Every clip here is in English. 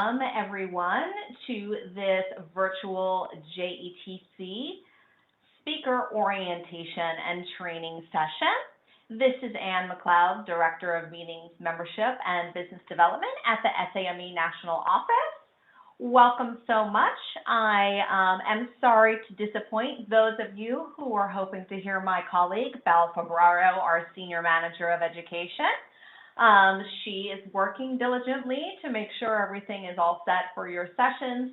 Everyone to this virtual JETC speaker orientation and training session. This is Ann McLeod, Director of Meetings, Membership, and Business Development at the SAME National Office. Welcome so much. I am sorry to disappoint those of you who are hoping to hear my colleague, Belle Fabraro, our Senior Manager of Education. She is working diligently to make sure everything is all set for your sessions.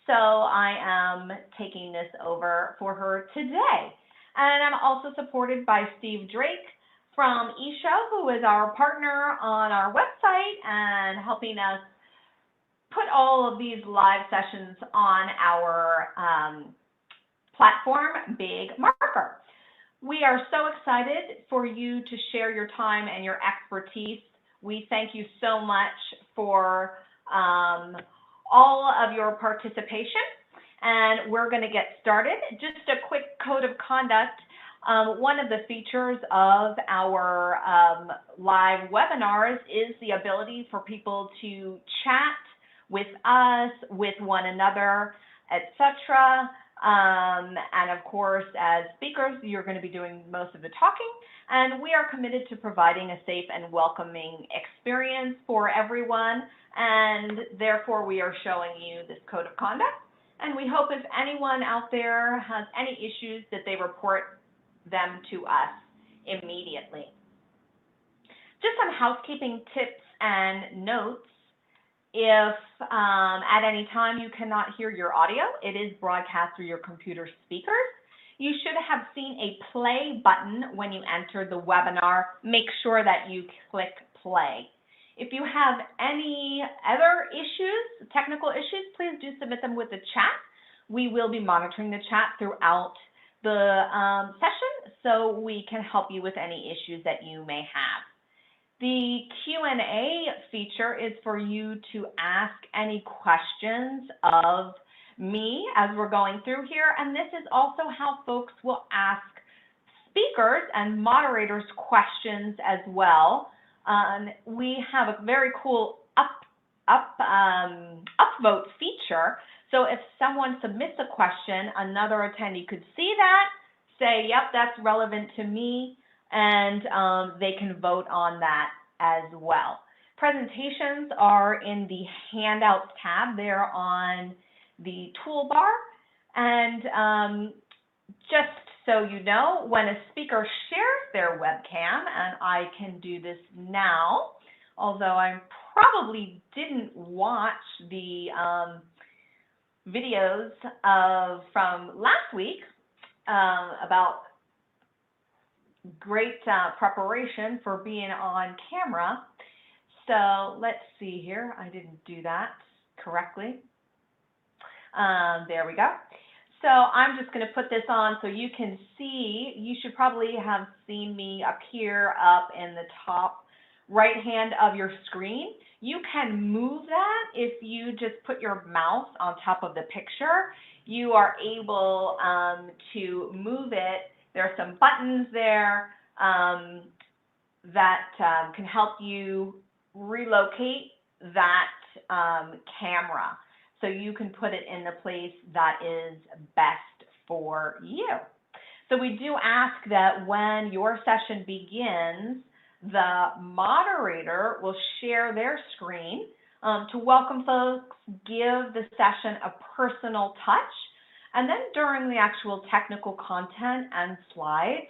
So I am taking this over for her today. And I'm also supported by Steve Drake from eShow, who is our partner on our website and helping us put all of these live sessions on our platform, Big Marker. We are so excited for you to share your time and your expertise. We thank you so much for all of your participation, and we're going to get started. Just a quick code of conduct. One of the features of our live webinars is the ability for people to chat with us, with one another, etc. And of course, as speakers, you're going to be doing most of the talking, and we are committed to providing a safe and welcoming experience for everyone, and therefore we are showing you this code of conduct. And we hope if anyone out there has any issues that they report them to us immediately. Just some housekeeping tips and notes. If at any time you cannot hear your audio, it is broadcast through your computer speakers. You should have seen a play button when you entered the webinar. Make sure that you click play. If you have any other issues, technical issues, please do submit them with the chat. We will be monitoring the chat throughout the session, so we can help you with any issues that you may have. The Q&A feature is for you to ask any questions of me as we're going through here, and this is also how folks will ask speakers and moderators questions as well. We have a very cool upvote feature, so if someone submits a question, another attendee could see that, say, yep, that's relevant to me, and they can vote on that as well. Presentations are in the handouts tab there on the toolbar, and just so you know, when a speaker shares their webcam, and I can do this now, although I probably didn't watch the videos from last week about great preparation for being on camera. So let's see here. I didn't do that correctly. There we go. So I'm just going to put this on so you can see. You should probably have seen me appear up in the top right hand of your screen. You can move that if you just put your mouse on top of the picture. You are able to move it. There are some buttons there that can help you relocate that camera, so you can put it in the place that is best for you. So we do ask that when your session begins, the moderator will share their screen to welcome folks, give the session a personal touch, and then during the actual technical content and slides,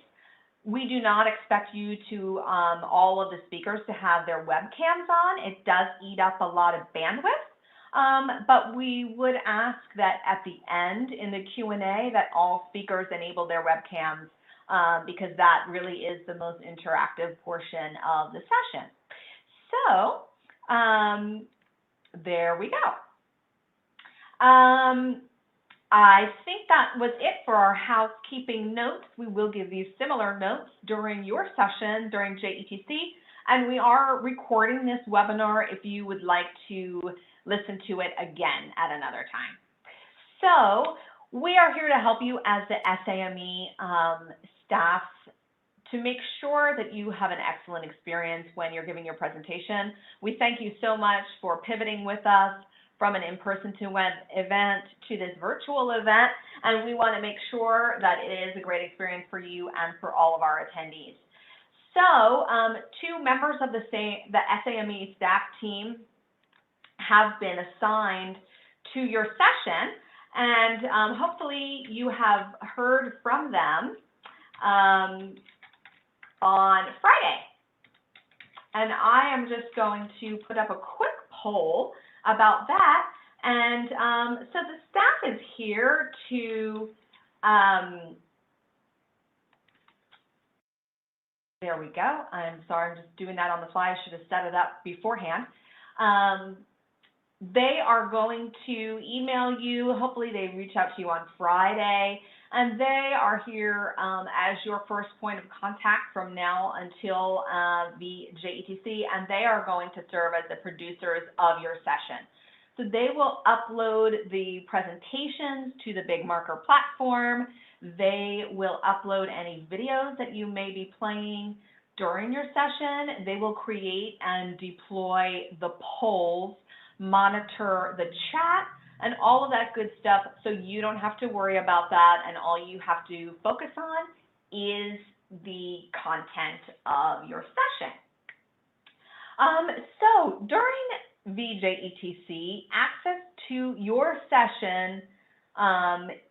we do not expect you to, all of the speakers to have their webcams on. It does eat up a lot of bandwidth, but we would ask that at the end in the Q&A that all speakers enable their webcams because that really is the most interactive portion of the session. So there we go. I think that was it for our housekeeping notes. We will give you similar notes during your session during JETC, and we are recording this webinar if you would like to listen to it again at another time. So we are here to help you as the SAME staff to make sure that you have an excellent experience when you're giving your presentation. We thank you so much for pivoting with us from an in-person event to this virtual event, and we want to make sure that it is a great experience for you and for all of our attendees. So, two members of the SAME staff team have been assigned to your session, and hopefully you have heard from them on Friday. And I am just going to put up a quick poll about that. And so the staff is here to, there we go. I'm sorry, I'm just doing that on the fly. I should have set it up beforehand. They are going to email you. Hopefully they reach out to you on Friday. And they are here as your first point of contact from now until VJETC, and they are going to serve as the producers of your session. So they will upload the presentations to the Big Marker platform. They will upload any videos that you may be playing during your session. They will create and deploy the polls, monitor the chat, and all of that good stuff, so you don't have to worry about that, and all you have to focus on is the content of your session. So during VJETC, access to your session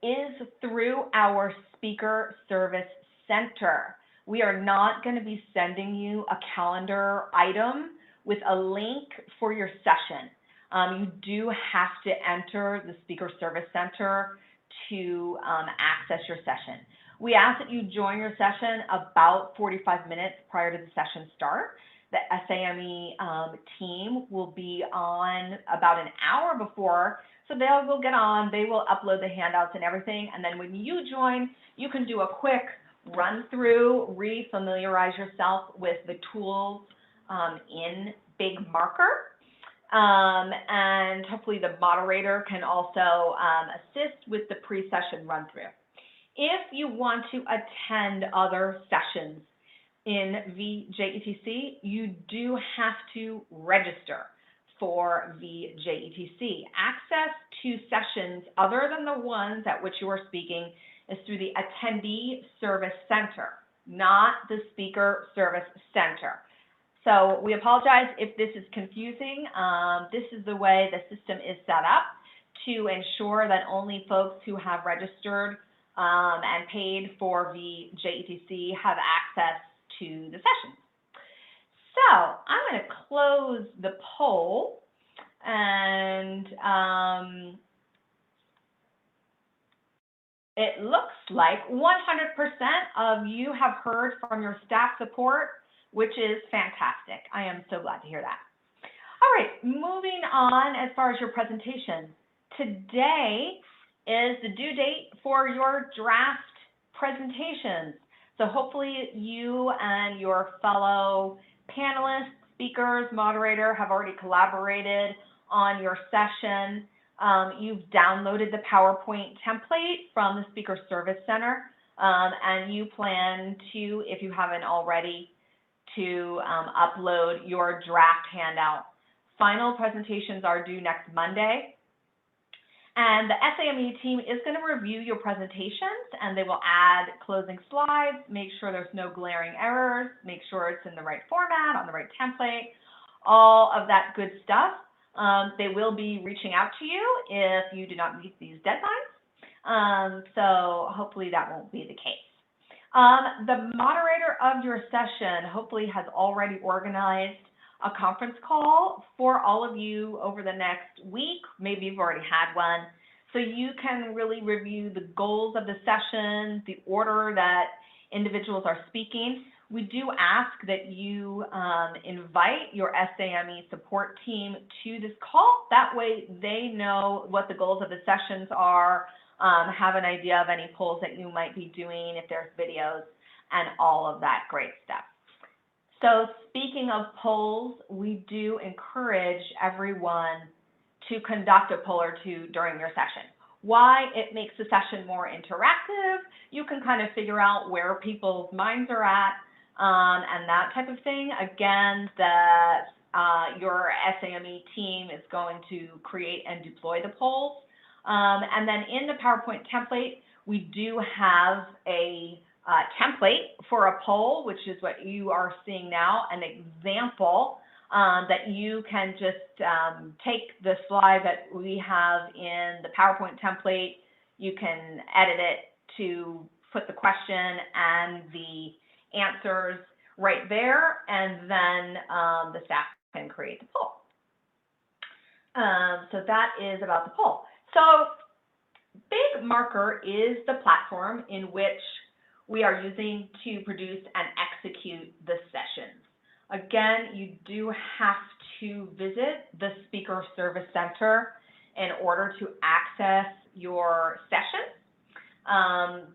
is through our Speaker Service Center. We are not going to be sending you a calendar item with a link for your session. You do have to enter the Speaker Service Center to access your session. We ask that you join your session about 45 minutes prior to the session start. The SAME team will be on about an hour before, so they will get on, they will upload the handouts and everything, and then when you join, you can do a quick run through, re-familiarize yourself with the tools in Big Marker. And hopefully the moderator can also assist with the pre-session run-through. If you want to attend other sessions in VJETC, you do have to register for VJETC. Access to sessions other than the ones at which you are speaking is through the Attendee Service Center, not the Speaker Service Center. So we apologize if this is confusing. This is the way the system is set up to ensure that only folks who have registered and paid for VJETC have access to the session. So I'm going to close the poll, and it looks like 100% of you have heard from your staff support, which is fantastic. I am so glad to hear that. All right, moving on as far as your presentation. Today is the due date for your draft presentations. So hopefully you and your fellow panelists, speakers, moderator have already collaborated on your session. You've downloaded the PowerPoint template from the Speaker Service Center, and you plan to, if you haven't already, to upload your draft handout. Final presentations are due next Monday. And the SAME team is going to review your presentations, and they will add closing slides, make sure there's no glaring errors, make sure it's in the right format, on the right template, all of that good stuff. They will be reaching out to you if you do not meet these deadlines. So hopefully that won't be the case. The moderator of your session hopefully has already organized a conference call for all of you over the next week. Maybe you've already had one. So you can really review the goals of the session, the order that individuals are speaking. We do ask that you invite your SAME support team to this call. That way they know what the goals of the sessions are, have an idea of any polls that you might be doing, if there's videos, and all of that great stuff. So speaking of polls, we do encourage everyone to conduct a poll or two during your session. Why? It makes the session more interactive. You can kind of figure out where people's minds are at and that type of thing. Again, the your SAME team is going to create and deploy the polls. And then in the PowerPoint template, we do have a template for a poll, which is what you are seeing now, an example that you can just take the slide that we have in the PowerPoint template. You can edit it to put the question and the answers right there, and then the staff can create the poll. So that is about the poll. So Big Marker is the platform in which we are using to produce and execute the sessions. Again, you do have to visit the Speaker Service Center in order to access your sessions.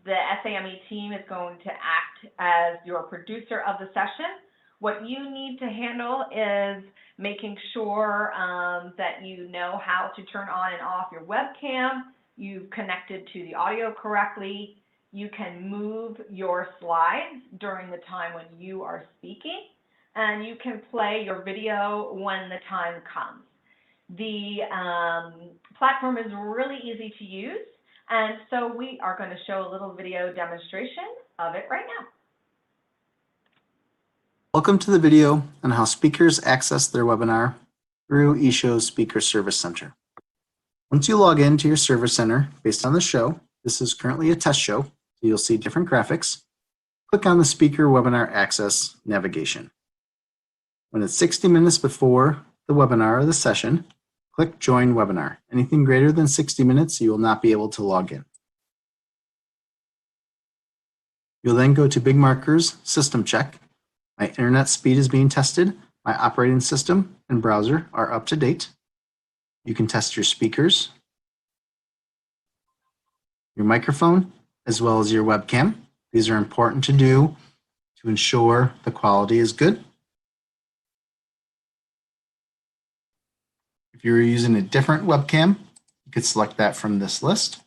The SAME team is going to act as your producer of the session. What you need to handle is making sure that you know how to turn on and off your webcam, you've connected to the audio correctly, you can move your slides during the time when you are speaking, and you can play your video when the time comes. The platform is really easy to use, and so we are going to show a little video demonstration of it right now. Welcome to the video on how speakers access their webinar through eShow's Speaker Service Center. Once you log into your Service Center based on the show, this is currently a test show, so you'll see different graphics. Click on the Speaker Webinar Access navigation. When it's 60 minutes before the webinar or the session, click Join Webinar. Anything greater than 60 minutes, you will not be able to log in. You'll then go to Big Marker's System Check. My internet speed is being tested. My operating system and browser are up to date. You can test your speakers, your microphone, as well as your webcam. These are important to do to ensure the quality is good. If you're using a different webcam, you could select that from this list.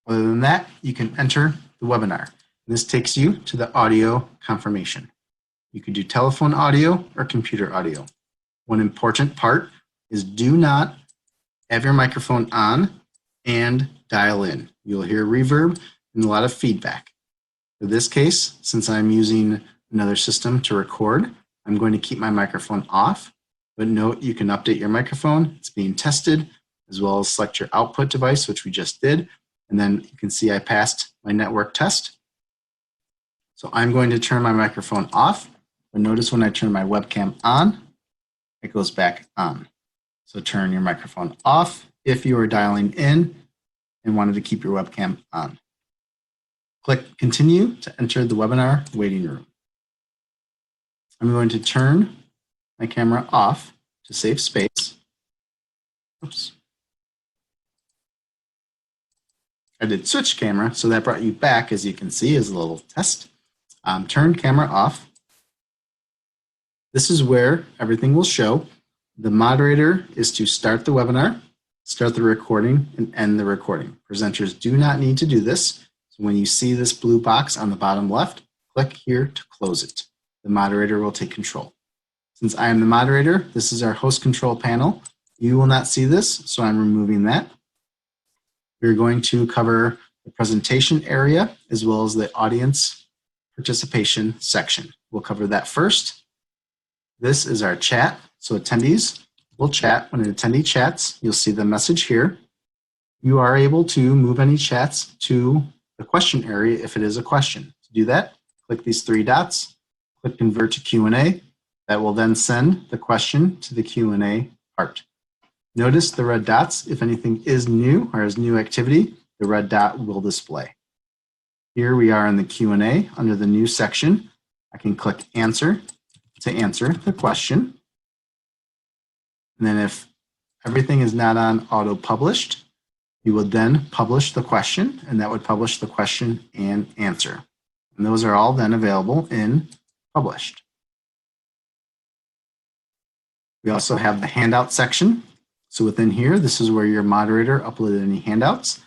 Other than that, you can enter the webinar. This takes you to the audio confirmation. You could do telephone audio or computer audio. One important part is do not have your microphone on and dial in. You'll hear reverb and a lot of feedback. For this case, since I'm using another system to record, I'm going to keep my microphone off. But note, you can update your microphone. It's being tested, as well as select your output device, which we just did. And then you can see I passed my network test. So I'm going to turn my microphone off, but notice when I turn my webcam on, it goes back on. So turn your microphone off if you are dialing in and wanted to keep your webcam on. Click Continue to enter the webinar waiting room. I'm going to turn my camera off to save space. Oops. I did switch camera, so that brought you back, as you can see, as a little test. Turn camera off. This is where everything will show. The moderator is to start the webinar, start the recording, and end the recording. Presenters do not need to do this. So when you see this blue box on the bottom left, click here to close it. The moderator will take control. Since I am the moderator, this is our host control panel. You will not see this, so I'm removing that. We're going to cover the presentation area as well as the audience participation section. We'll cover that first. This is our chat. So attendees will chat. When an attendee chats, you'll see the message here. You are able to move any chats to the question area if it is a question. To do that, click these three dots, click Convert to Q&A. That will then send the question to the Q&A part. Notice the red dots. If anything is new or is new activity, the red dot will display. Here we are in the Q&A under the new section. I can click Answer to answer the question. And then if everything is not on auto published, you would then publish the question, and that would publish the question and answer. And those are all then available in published. We also have the handout section. So within here, this is where your moderator uploaded any handouts.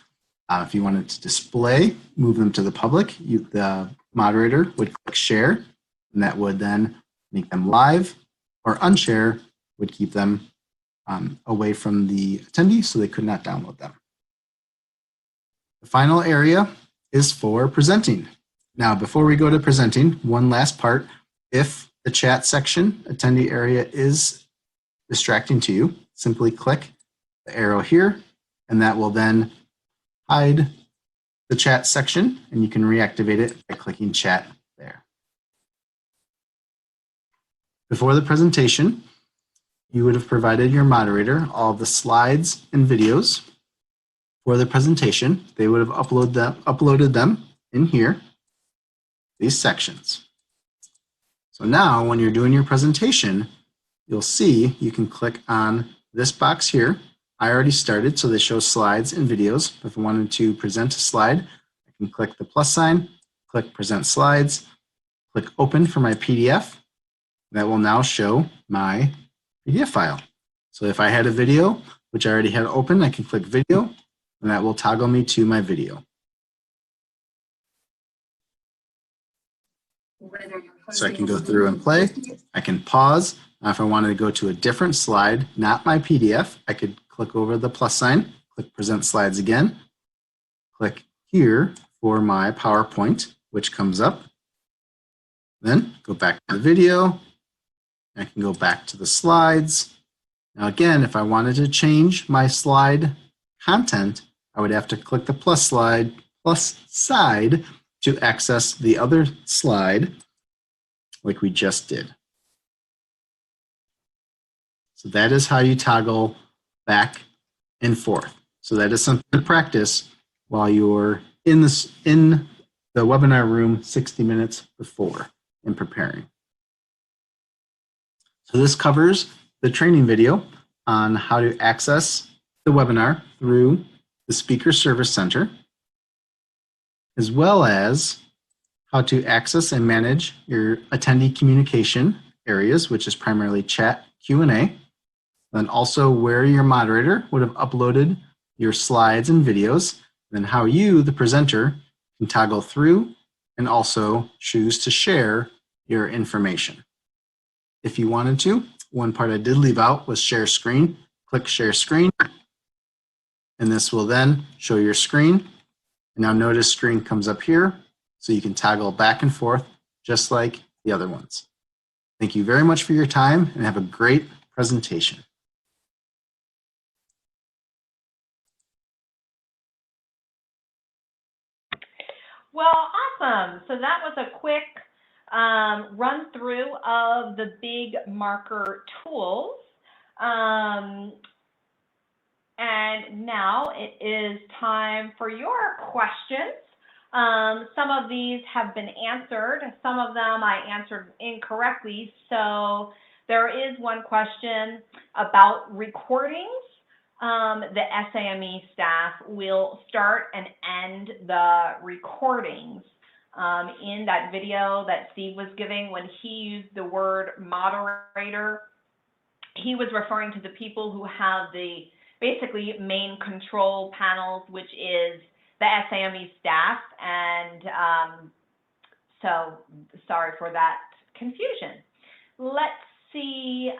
If you wanted to display, move them to the public, the moderator would click share, and that would then make them live. or unshare would keep them away from the attendee so they could not download them. The final area is for presenting. Now, before we go to presenting, one last part. If the chat section attendee area is distracting to you, simply click the arrow here, and that will then hide the chat section, and you can reactivate it by clicking chat there. Before the presentation, you would have provided your moderator all of the slides and videos for the presentation. They would have uploaded them in here, these sections. So now when you're doing your presentation, you'll see you can click on this box here. I already started, so they show slides and videos. If I wanted to present a slide, I can click the plus sign, click present slides, click open for my PDF. That will now show my PDF file. So if I had a video, which I already had open, I can click video, and that will toggle me to my video. So I can go through and play. I can pause. Now if I wanted to go to a different slide, not my PDF, I could click over the plus sign, click present slides again, click here for my PowerPoint, which comes up. Then go back to the video. I can go back to the slides. Now again, if I wanted to change my slide content, I would have to click the plus side to access the other slide like we just did. So that is how you toggle back and forth. So that is something to practice while you're in the webinar room 60 minutes before and preparing. So this covers the training video on how to access the webinar through the Speaker Service Center, as well as how to access and manage your attendee communication areas, which is primarily chat, Q&A, then also where your moderator would have uploaded your slides and videos, then how you, the presenter, can toggle through and also choose to share your information. If you wanted to, one part I did leave out was share screen. Click share screen, and this will then show your screen. And now notice screen comes up here, so you can toggle back and forth just like the other ones. Thank you very much for your time and have a great presentation. Well, awesome. So that was a quick run through of the big marker tools. And now it is time for your questions. Some of these have been answered. Some of them I answered incorrectly. So there is one question about recordings. The SAME staff will start and end the recordings. In that video that Steve was giving, when he used the word moderator, he was referring to the people who have the basically main control panels, which is the SAME staff. And so sorry for that confusion. Let's see,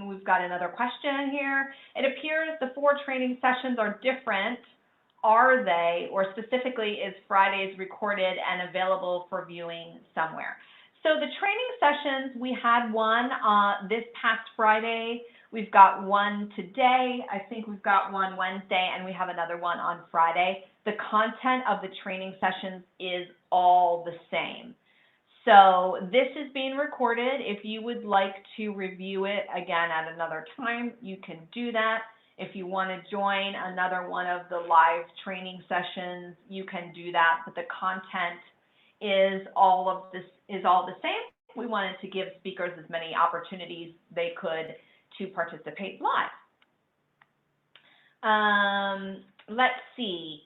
we've got another question here. It appears the 4 training sessions are different. Are they, or specifically is Fridays recorded and available for viewing somewhere? So the training sessions, we had one this past Friday. We've got one today. I think we've got one Wednesday, and we have another one on Friday. The content of the training sessions is all the same. So this is being recorded. If you would like to review it again at another time, you can do that. If you want to join another one of the live training sessions, you can do that, but the content is all the same. We wanted to give speakers as many opportunities they could to participate live. Let's see.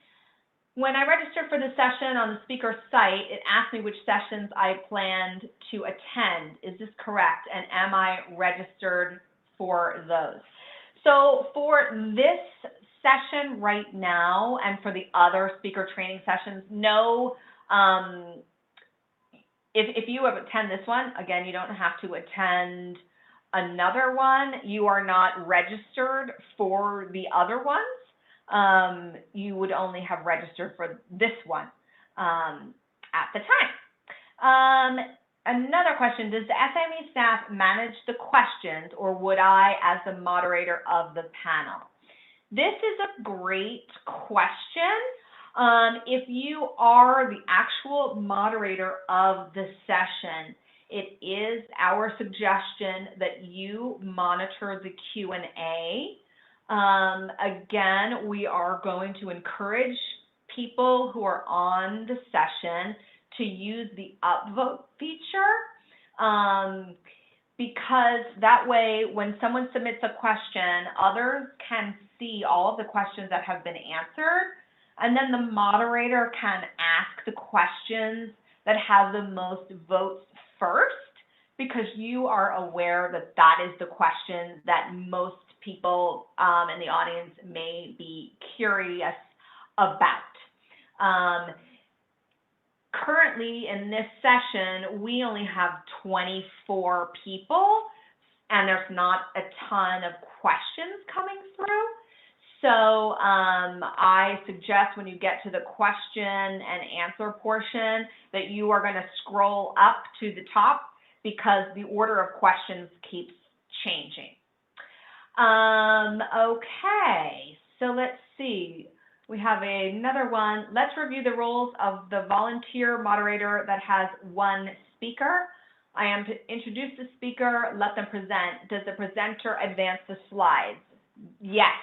When I registered for the session on the speaker site, it asked me which sessions I planned to attend. Is this correct? And am I registered for those? So for this session right now, and for the other speaker training sessions, no, if you attend this one, again, you don't have to attend another one, you are not registered for the other ones. You would only have registered for this one at the time. Another question, does the SME staff manage the questions, or would I as the moderator of the panel? This is a great question. If you are the actual moderator of the session, it is our suggestion that you monitor the Q&A. Again, we are going to encourage people who are on the session to use the Upvote feature, because that way when someone submits a question, others can see all of the questions that have been answered, and then the moderator can ask the questions that have the most votes first, because you are aware that that is the question that most people in the audience may be curious about. Currently in this session, we only have 24 people, and there's not a ton of questions coming through. So I suggest when you get to the question and answer portion that you are going to scroll up to the top, because the order of questions keeps changing. Okay, so let's see. We have another one. Let's review the roles of the volunteer moderator that has one speaker. I am to introduce the speaker, let them present. Does the presenter advance the slides? Yes.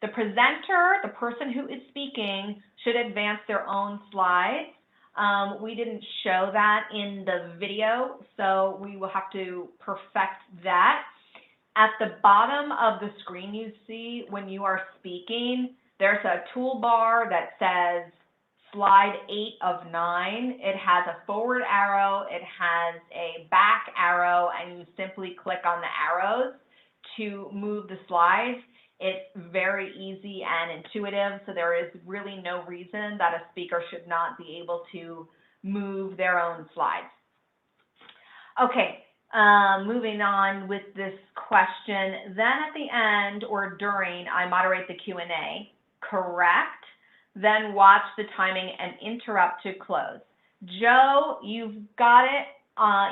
The presenter, the person who is speaking, should advance their own slides. We didn't show that in the video, so we will have to perfect that. At the bottom of the screen you see when you are speaking, there's a toolbar that says slide 8 of 9. It has a forward arrow, it has a back arrow, and you simply click on the arrows to move the slides. It's very easy and intuitive, so there is really no reason that a speaker should not be able to move their own slides. Okay, moving on with this question. Then at the end or during, I moderate the Q&A. Correct. Then watch the timing and interrupt to close. Joe, you've got it.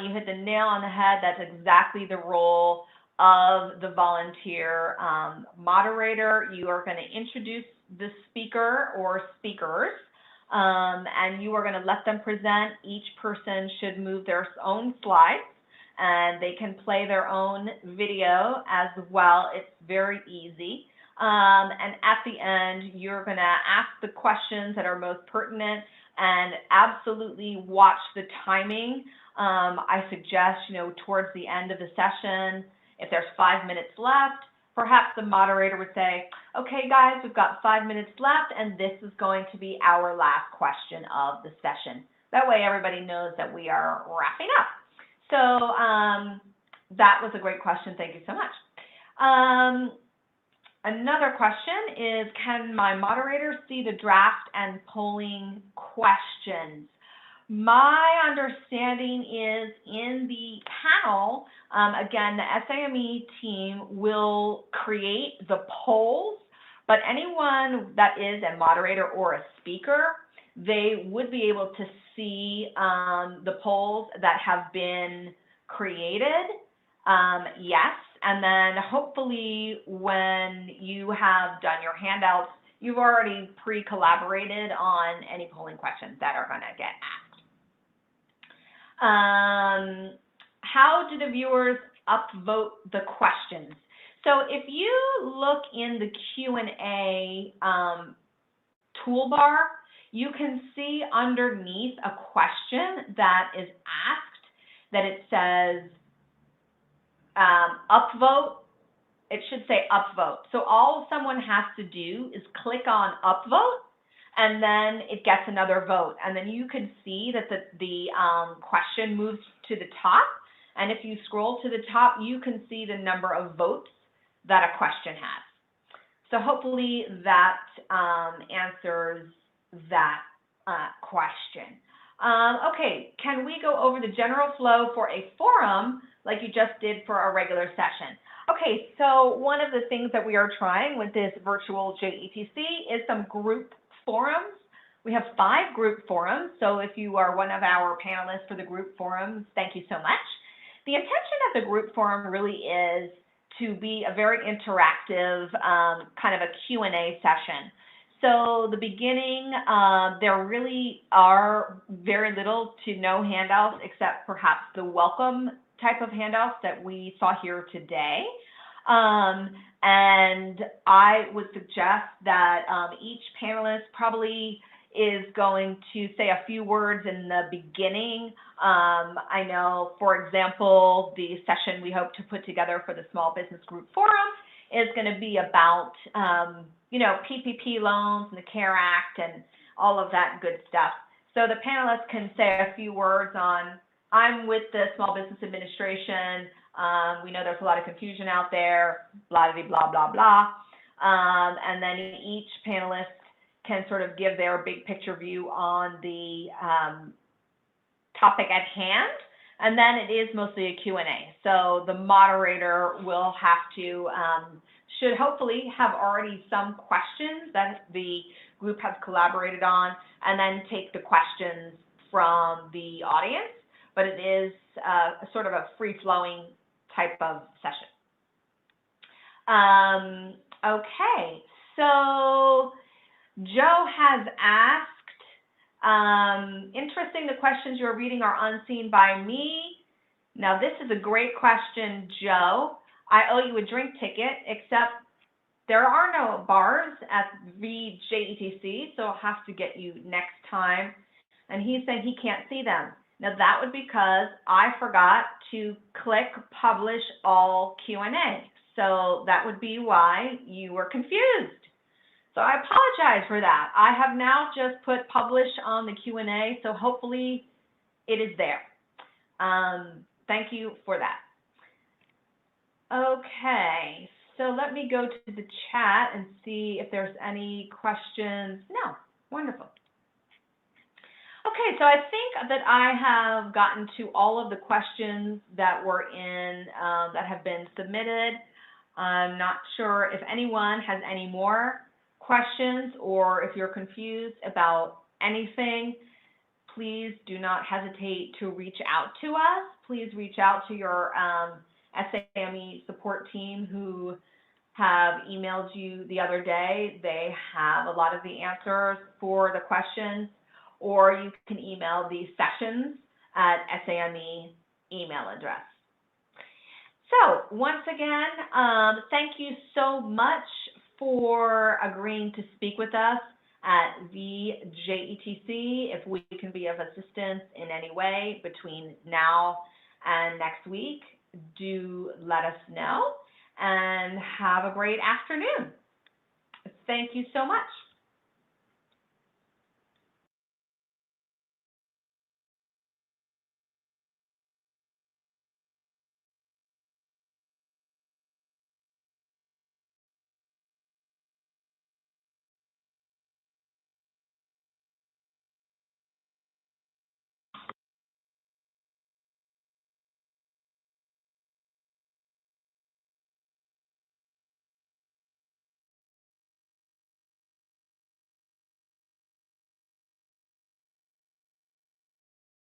You hit the nail on the head. That's exactly the role of the volunteer moderator. You are going to introduce the speaker or speakers, and you are going to let them present. Each person should move their own slides, and they can play their own video as well. It's very easy. And at the end, you're going to ask the questions that are most pertinent and absolutely watch the timing. I suggest, towards the end of the session, if there's 5 minutes left, perhaps the moderator would say, okay, guys, we've got 5 minutes left, and this is going to be our last question of the session. That way everybody knows that we are wrapping up. So that was a great question. Thank you so much. Another question is, can my moderator see the draft and polling questions? My understanding is in the panel, again, the SAME team will create the polls, but anyone that is a moderator or a speaker, they would be able to see the polls that have been created. Yes, and then hopefully when you have done your handouts, you've already pre-collaborated on any polling questions that are going to get asked. How do the viewers upvote the questions? So if you look in the Q&A toolbar, you can see underneath a question that is asked that it says upvote. It should say upvote. So all someone has to do is click on upvote, and then it gets another vote. And then you can see that the question moves to the top. And if you scroll to the top, you can see the number of votes that a question has. So hopefully that answers that question. Okay, can we go over the general flow for a forum like you just did for our regular session? Okay, so one of the things that we are trying with this virtual JETC is some group forums. We have 5 group forums, so if you are one of our panelists for the group forums, thank you so much. The intention of the group forum really is to be a very interactive kind of a Q&A session. So the beginning, there really are very little to no handouts except perhaps the welcome type of handouts that we saw here today. And I would suggest that each panelist probably is going to say a few words in the beginning. I know, for example, the session we hope to put together for the Small Business Group Forum is going to be about, you know, PPP loans and the CARE Act and all of that good stuff. So the panelists can say a few words on, I'm with the Small Business Administration. We know there's a lot of confusion out there, blah, blah, blah, blah, blah. And then each panelist can sort of give their big picture view on the topic at hand. And then it is mostly a Q&A. So the moderator will have to, should hopefully have already some questions that the group has collaborated on, and then take the questions from the audience. But it is sort of a free-flowing type of session. Okay, so Joe has asked, interesting, the questions you're reading are unseen by me. Now, this is a great question, Joe. I owe you a drink ticket, except there are no bars at VJETC, so I'll have to get you next time. And he's saying he can't see them. Now, that would be because I forgot to click Publish All Q&A. So that would be why you were confused. So I apologize for that. I have now just put Publish on the Q&A, so hopefully it is there. Thank you for that. Okay, so let me go to the chat and see if there's any questions. No, wonderful. Okay, so I think that I have gotten to all of the questions that were in, that have been submitted. I'm not sure if anyone has any more questions, or if you're confused about anything, please do not hesitate to reach out to us. Please reach out to your SAME support team who have emailed you the other day. They have a lot of the answers for the questions, or you can email the sessions at SAME email address. So once again, thank you so much for agreeing to speak with us at VJETC. If we can be of assistance in any way between now and next week, do let us know, and have a great afternoon. Thank you so much.